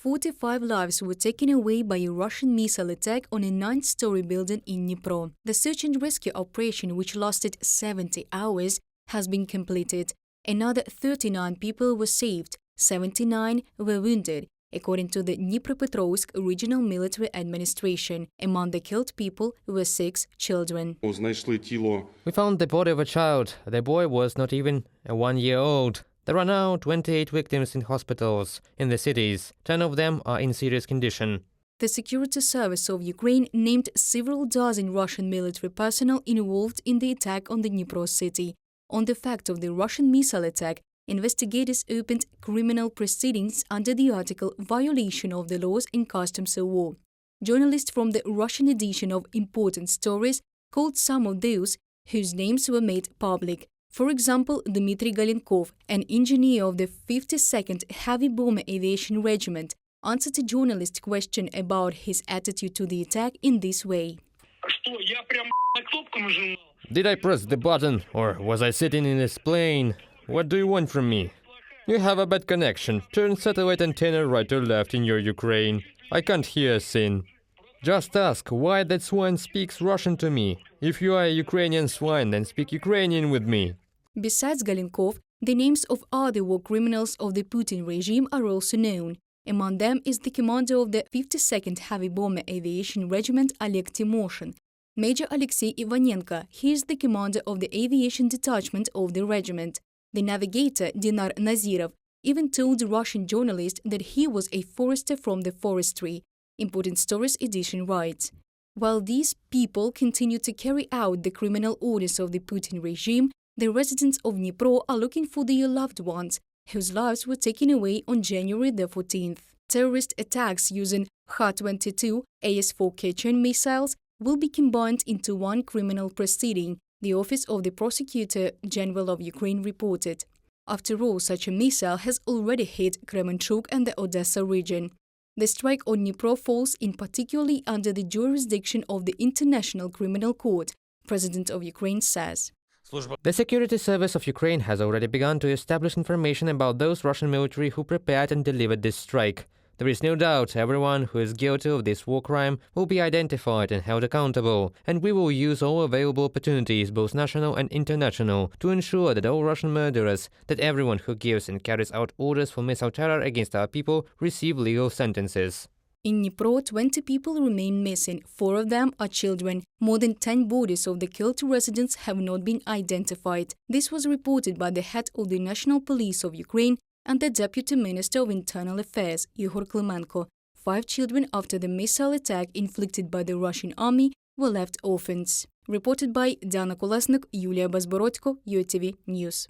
45 lives were taken away by a Russian missile attack on a 9-story building in Dnipro. The search and rescue operation, which lasted 70 hours, has been completed. Another 39 people were saved, 79 were wounded, according to the Dnipropetrovsk Regional Military Administration. Among the killed people were 6 children. We found the body of a child. The boy was not even 1 year old. There are now 28 victims in hospitals in the cities. 10 of them are in serious condition. The Security Service of Ukraine named several dozen Russian military personnel involved in the attack on the Dnipro city. On the fact of the Russian missile attack, investigators opened criminal proceedings under the article Violation of the Laws in Customs of War. Journalists from the Russian edition of Important Stories called some of those whose names were made public. For example, Dmitry Galenkov, an engineer of the 52nd Heavy Bomber Aviation Regiment, answered a journalist's question about his attitude to the attack in this way. Did I press the button, or was I sitting in this plane? What do you want from me? You have a bad connection. Turn satellite antenna right or left in your Ukraine. I can't hear a thing. Just ask why that swine speaks Russian to me. If you are a Ukrainian swine, then speak Ukrainian with me. Besides Galenkov, the names of other war criminals of the Putin regime are also known. Among them is the commander of the 52nd Heavy Bomber Aviation Regiment Oleg Timoshin, Major Alexei Ivanenko. He is the commander of the aviation detachment of the regiment. The navigator Dinar Nazirov even told the Russian journalist that he was a forester from the forestry. Important Stories edition writes, while these people continue to carry out the criminal orders of the Putin regime, the residents of Dnipro are looking for their loved ones, whose lives were taken away on January the 14th. Terrorist attacks using Ha-22 AS-4 Chechen missiles will be combined into one criminal proceeding, the Office of the Prosecutor General of Ukraine reported. After all, such a missile has already hit Kremenchuk and the Odessa region. The strike on Dnipro falls in particularly under the jurisdiction of the International Criminal Court, President of Ukraine says. The Security Service of Ukraine has already begun to establish information about those Russian military who prepared and delivered this strike. There is no doubt everyone who is guilty of this war crime will be identified and held accountable, and we will use all available opportunities, both national and international, to ensure that all Russian murderers, that everyone who gives and carries out orders for missile terror against our people, receive legal sentences. In Dnipro, 20 people remain missing. 4 of them are children. More than 10 bodies of the killed residents have not been identified. This was reported by the head of the National Police of Ukraine and the Deputy Minister of Internal Affairs, Igor Klimenko. 5 children after the missile attack inflicted by the Russian army were left orphans. Reported by Diana Kolesnik, Yulia Bazborodko, UATV News.